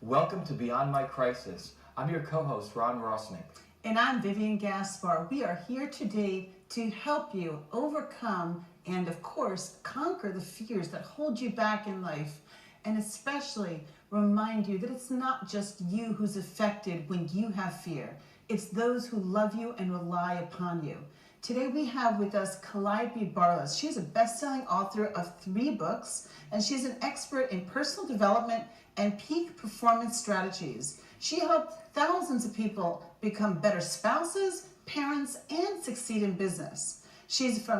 Welcome to Beyond My Crisis. I'm your co-host, Ron Rosnick. And I'm Vivian Gaspar. We are here today to help you overcome and, of course, conquer the fears that hold you back in life, and especially remind you that it's not just you who's affected when you have fear. It's those who love you and rely upon you. Today we have with us Kalliope. She's a best-selling author of 3 books, and she's an expert in personal development and peak performance strategies. She helped thousands of people become better spouses, parents, and succeed in business.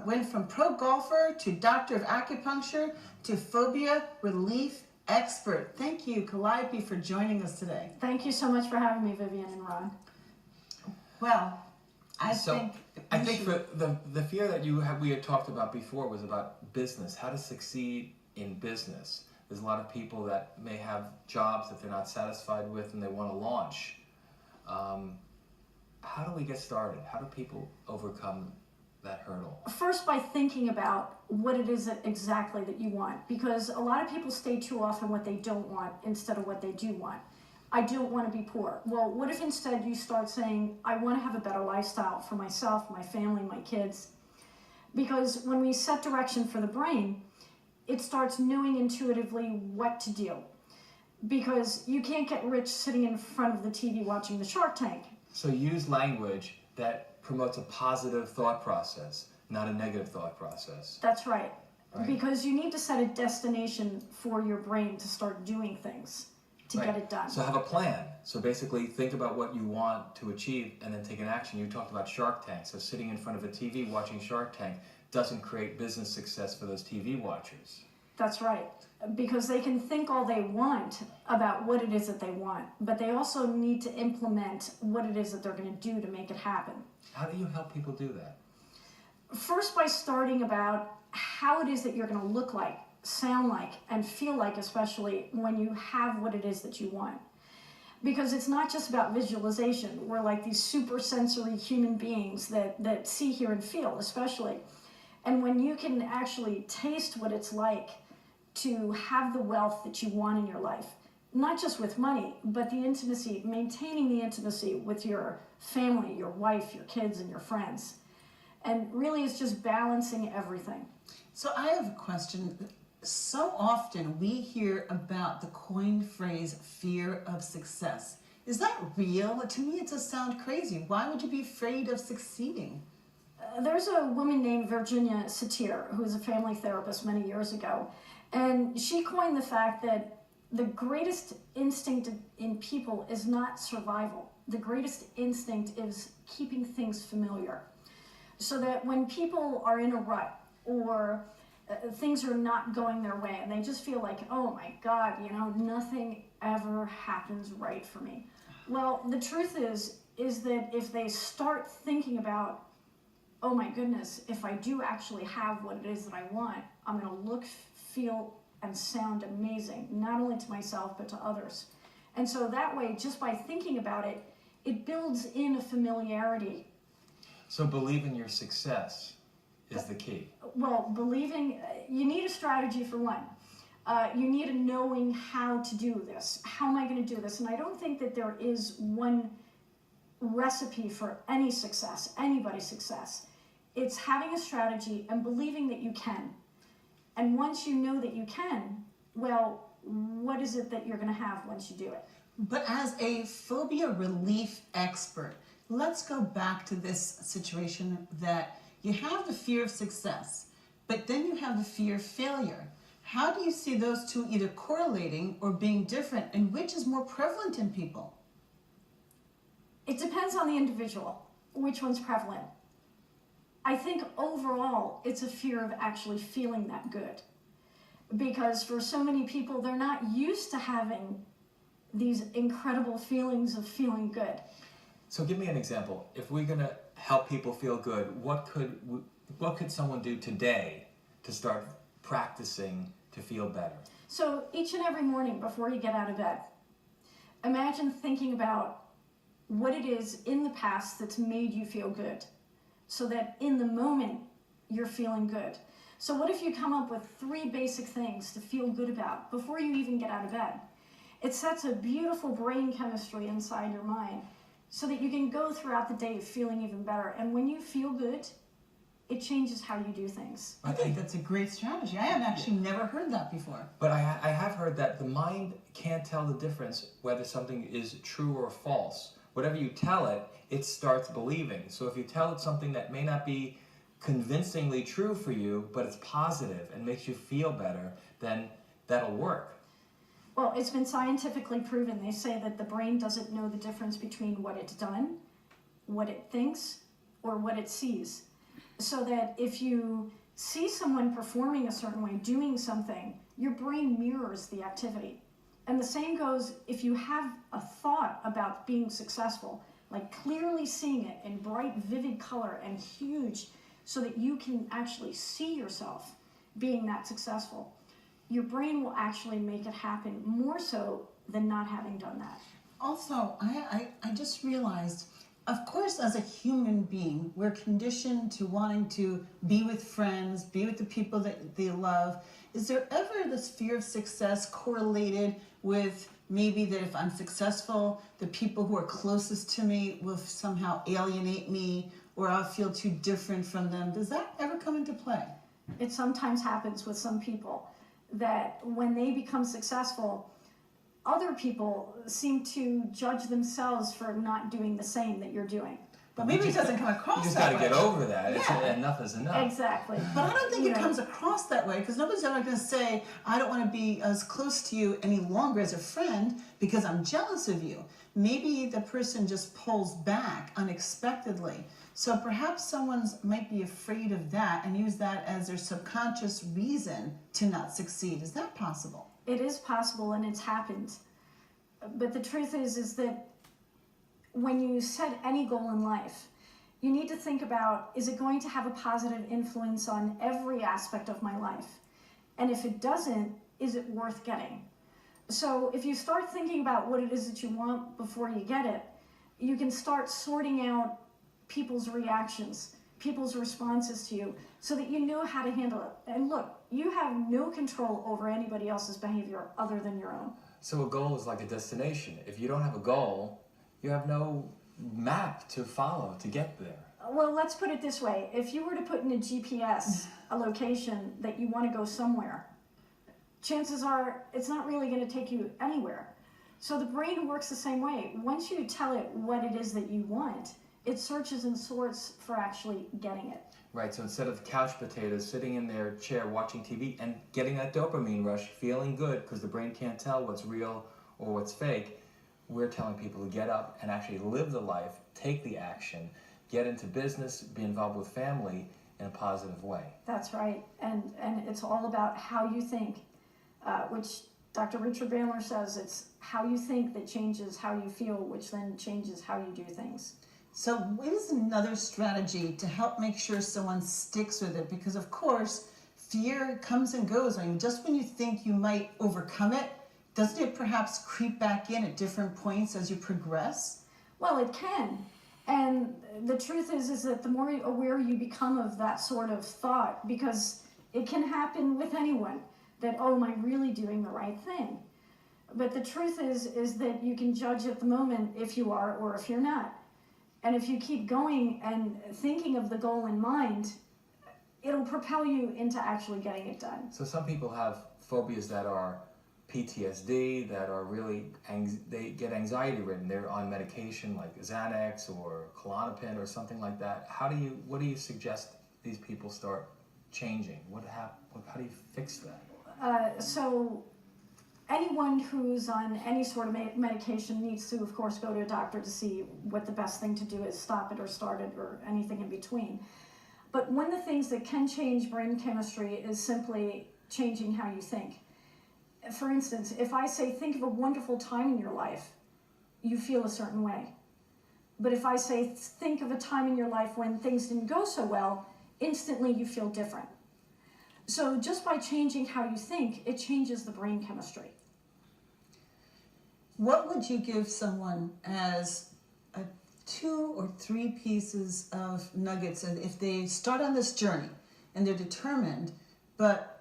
Went from pro golfer to doctor of acupuncture to phobia relief expert. Thank you, Kalliope, for joining us today. Thank you so much for having me, Vivian and Ron. Well, I think for the fear that we had talked about before was about business, how to succeed in business. There's a lot of people that may have jobs that they're not satisfied with and they want to launch. How do we get started? How do people overcome that hurdle? First, by thinking about what it is exactly that you want, because a lot of people stay too often what they don't want instead of what they do want. I don't want to be poor. Well, what if instead you start saying, I want to have a better lifestyle for myself, my family, my kids? Because when we set direction for the brain, it starts knowing intuitively what to do. Because you can't get rich sitting in front of the TV watching the Shark Tank. So use language that promotes a positive thought process, not a negative thought process. That's right. Because you need to set a destination for your brain to start doing things to get it done. So have a plan. So basically think about what you want to achieve and then take an action. You talked about Shark Tank. So sitting in front of a TV watching Shark Tank doesn't create business success for those TV watchers. That's right. Because they can think all they want about what it is that they want, but they also need to implement what it is that they're going to do to make it happen. How do you help people do that? First, by starting about how it is that you're going to look like, sound like, and feel like, especially when you have what it is that you want. Because it's not just about visualization. We're like these super sensory human beings that see, hear, and feel, especially. And when you can actually taste what it's like to have the wealth that you want in your life, not just with money, but the intimacy, maintaining the intimacy with your family, your wife, your kids, and your friends. And really it's just balancing everything. So I have a question. So often we hear about the coined phrase, fear of success. Is that real? To me, it just sounds crazy. Why would you be afraid of succeeding? There's a woman named Virginia Satir, who was a family therapist many years ago, and she coined the fact that the greatest instinct in people is not survival. The greatest instinct is keeping things familiar. So that when people are in a rut or things are not going their way and they just feel like, oh my God, nothing ever happens right for me. Well, the truth is that if they start thinking about, oh my goodness, if I do actually have what it is that I want, I'm going to look, feel, and sound amazing, not only to myself, but to others. And so that way, just by thinking about it, it builds in a familiarity. So believe in your success is the key. Well, you need a strategy for one. You need a knowing how to do this. How am I going to do this? And I don't think that there is one recipe for any success, anybody's success. It's having a strategy and believing that you can. And once you know that you can, well, what is it that you're going to have once you do it? But as a phobia relief expert, let's go back to this situation that you have the fear of success, but then you have the fear of failure. How do you see those two either correlating or being different, and which is more prevalent in people? It depends on the individual, which one's prevalent. I think overall, it's a fear of actually feeling that good. Because for so many people, they're not used to having these incredible feelings of feeling good. So give me an example. If we're going to help people feel good, what could someone do today to start practicing to feel better? So each and every morning before you get out of bed, imagine thinking about what it is in the past that's made you feel good, so that in the moment you're feeling good. So what if you come up with 3 basic things to feel good about before you even get out of bed? It sets a beautiful brain chemistry inside your mind so that you can go throughout the day feeling even better. And when you feel good, it changes how you do things. I think that's a great strategy. I have actually never heard that before. But I have heard that the mind can't tell the difference whether something is true or false. Whatever you tell it, it starts believing. So if you tell it something that may not be convincingly true for you, but it's positive and makes you feel better, then that'll work. Well, it's been scientifically proven. They say that the brain doesn't know the difference between what it's done, what it thinks, or what it sees. So that if you see someone performing a certain way, doing something, your brain mirrors the activity. And the same goes if you have a thought about being successful, like clearly seeing it in bright, vivid color and huge, so that you can actually see yourself being that successful. Your brain will actually make it happen more so than not having done that. Also, I just realized, of course, as a human being, we're conditioned to wanting to be with friends, be with the people that they love. Is there ever this fear of success correlated with maybe that if I'm successful, the people who are closest to me will somehow alienate me, or I'll feel too different from them? Does that ever come into play? It sometimes happens with some people that when they become successful, other people seem to judge themselves for not doing the same that you're doing. But maybe it doesn't come You across just that got to way. get over that. Yeah. Enough is enough. Exactly. But I don't think You it know, comes across that way, because nobody's ever going to say, I don't want to be as close to you any longer as a friend because I'm jealous of you. Maybe the person just pulls back unexpectedly. So perhaps someone might be afraid of that and use that as their subconscious reason to not succeed. Is that possible? It is possible, and it's happened. But the truth is that when you set any goal in life, you need to think about, is it going to have a positive influence on every aspect of my life? And if it doesn't, is it worth getting? So if you start thinking about what it is that you want before you get it, you can start sorting out people's reactions, people's responses to you, so that you know how to handle it. And look, you have no control over anybody else's behavior other than your own. So a goal is like a destination. If you don't have a goal, you have no map to follow to get there. Well, let's put it this way. If you were to put in a GPS a location that you want to go somewhere, chances are it's not really going to take you anywhere. So the brain works the same way. Once you tell it what it is that you want, it searches and sorts for actually getting it. Right, so instead of couch potatoes sitting in their chair watching TV and getting that dopamine rush, feeling good because the brain can't tell what's real or what's fake, we're telling people to get up and actually live the life, take the action, get into business, be involved with family in a positive way. That's right. And it's all about how you think, which Dr. Richard Bandler says it's how you think that changes how you feel, which then changes how you do things. So what is another strategy to help make sure someone sticks with it? Because of course, fear comes and goes. I mean, just when you think you might overcome it, doesn't it perhaps creep back in at different points as you progress? Well, it can. And the truth is that the more aware you become of that sort of thought, because it can happen with anyone, that, oh, am I really doing the right thing? But the truth is that you can judge at the moment if you are or if you're not. And if you keep going and thinking of the goal in mind, it'll propel you into actually getting it done. So some people have phobias that are PTSD, that are really, they get anxiety ridden. They're on medication like Xanax or Klonopin or something like that. What do you suggest these people start changing? How do you fix that? So anyone who's on any sort of medication needs to, of course, go to a doctor to see what the best thing to do is, stop it or start it or anything in between. But one of the things that can change brain chemistry is simply changing how you think. For instance, if I say, think of a wonderful time in your life, you feel a certain way. But if I say, think of a time in your life when things didn't go so well, instantly you feel different. So just by changing how you think, it changes the brain chemistry. What would you give someone as 2 or 3 pieces of nuggets, and if they start on this journey and they're determined, but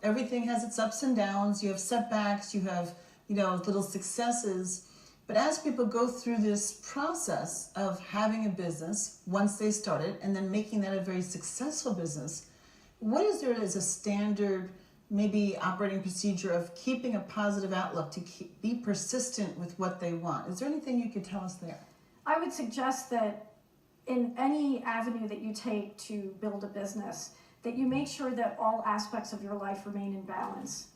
everything has its ups and downs, you have setbacks, you have little successes. But as people go through this process of having a business, once they start it, and then making that a very successful business, what is there as a standard, maybe operating procedure of keeping a positive outlook to be persistent with what they want? Is there anything you could tell us there? I would suggest that in any avenue that you take to build a business, that you make sure that all aspects of your life remain in balance,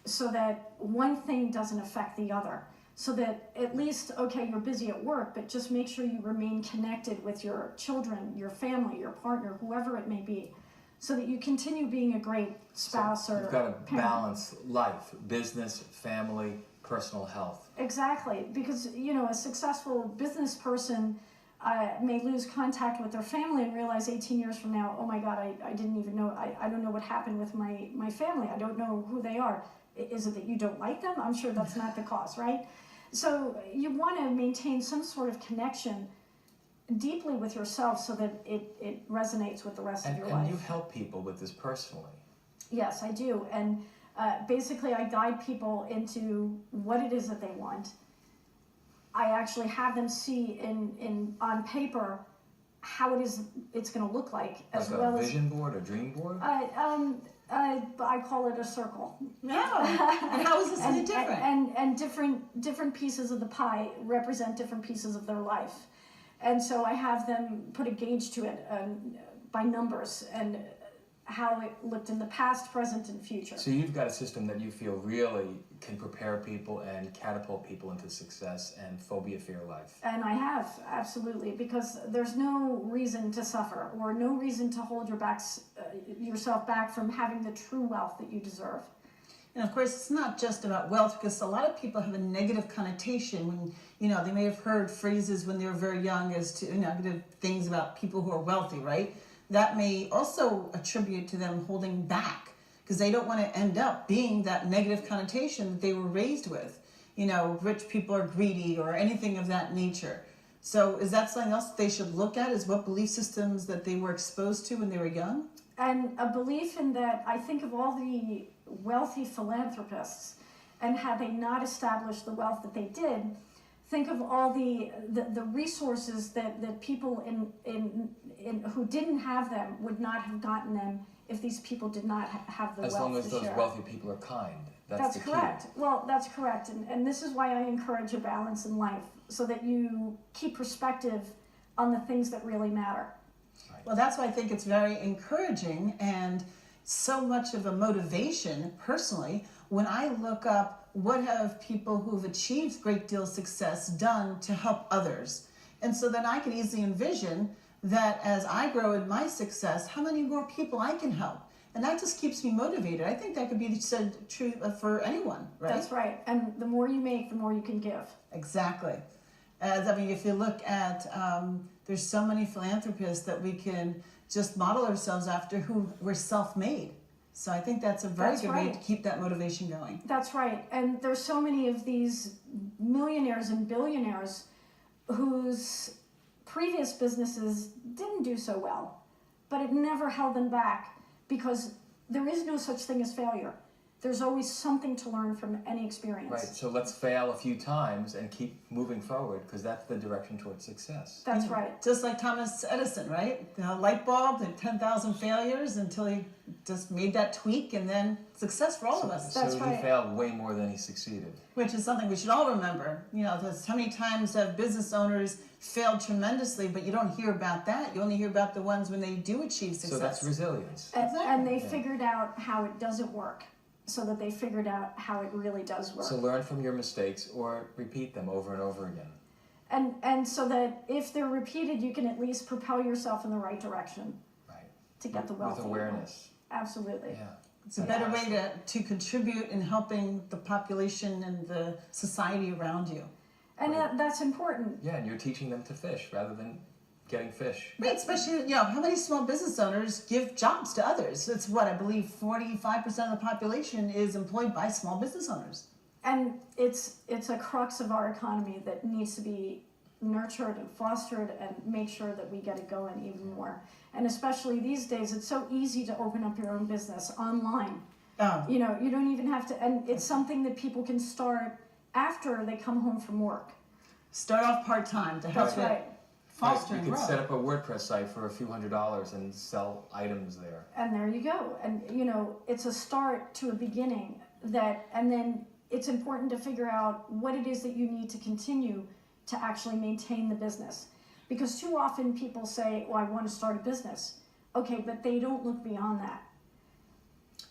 so that one thing doesn't affect the other. So that at least, okay, you're busy at work, but just make sure you remain connected with your children, your family, your partner, whoever it may be, so that you continue being a great spouse or you've got to parent. balance life, business, family, personal health. Exactly, because a successful business person may lose contact with their family and realize 18 years from now, oh my God, I didn't even know, I don't know what happened with my family. I don't know who they are. Is it that you don't like them? I'm sure that's not the cause, right? So you want to maintain some sort of connection deeply with yourself so that it resonates with the rest of your life. And you help people with this personally. Yes, I do. And basically I guide people into what it is that they want. I actually have them see on paper how it's going to look like, as like well a vision board, a dream board? I call it a circle. Yeah. And how is this any different? And different pieces of the pie represent different pieces of their life. And so I have them put a gauge to it by numbers and how it looked in the past, present, and future. So you've got a system that you feel really can prepare people and catapult people into success and phobia-free life. And I have, absolutely, because there's no reason to suffer or no reason to hold yourself back from having the true wealth that you deserve. And of course, it's not just about wealth, because a lot of people have a negative connotation when, they may have heard phrases when they were very young as to negative things about people who are wealthy, right? That may also attribute to them holding back, because they don't want to end up being that negative connotation that they were raised with. Rich people are greedy or anything of that nature. So is that something else they should look at, is what belief systems that they were exposed to when they were young? And a belief in that, I think of all the wealthy philanthropists, and had they not established the wealth that they did, think of all the resources that people in who didn't have them would not have gotten them if these people did not have the wealth to share. As long as those wealthy people are kind. That's the correct. key. Well, that's correct. And this is why I encourage a balance in life, so that you keep perspective on the things that really matter. Right. Well, that's why I think it's very encouraging and so much of a motivation personally when I look up what have people who've achieved great deal of success done to help others. And so then I can easily envision that as I grow in my success, how many more people I can help. And that just keeps me motivated. I think that could be said true for anyone, right? That's right. And the more you make, the more you can give. Exactly. If you look at, there's so many philanthropists that we can just model ourselves after who were self-made. So I think that's a very good way to keep that motivation going. That's right. And there's so many of these millionaires and billionaires whose previous businesses didn't do so well, but it never held them back, because there is no such thing as failure. There's always something to learn from any experience. Right, so let's fail a few times and keep moving forward, because that's the direction towards success. That's right. Just like Thomas Edison, right? The light bulb, the 10,000 failures until he just made that tweak, and then success for all of us. That's so right. he failed way more than he succeeded. Which is something we should all remember. There's how many times have business owners failed tremendously, but you don't hear about that. You only hear about the ones when they do achieve success. So that's resilience. And they figured out how it doesn't work, so that they figured out how it really does work. So learn from your mistakes or repeat them over and over again. And so that if they're repeated, you can at least propel yourself in the right direction. Right. To get the wealth. With awareness. Absolutely. Yeah. It's a better way to contribute in helping the population and the society around you. And that's important. Yeah, and you're teaching them to fish rather than getting fish. Right, especially, how many small business owners give jobs to others? It's what, I believe 45% of the population is employed by small business owners. And it's a crux of our economy that needs to be nurtured and fostered and make sure that we get it going even more. And especially these days, it's so easy to open up your own business online. Oh. You don't even have to, and it's something that people can start after they come home from work. Start off part-time to help That's it right. foster You and could grow. set up a WordPress site for a few $100s and sell items there. And there you go. And you know, it's a start to a beginning and then it's important to figure out what it is that you need to continue to actually maintain the business. Because too often people say, well, I want to start a business. Okay, but they don't look beyond that.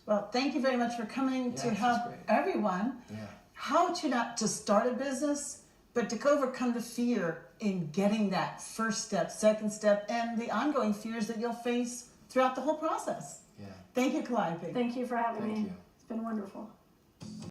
Well, thank you very much for coming Yeah, to this help is great. everyone Yeah. how to not to start a business, but to overcome the fear in getting that first step, second step, and the ongoing fears that you'll face throughout the whole process. Yeah. Thank you, Kalliope. Thank you for having Thank me. you. It's been wonderful.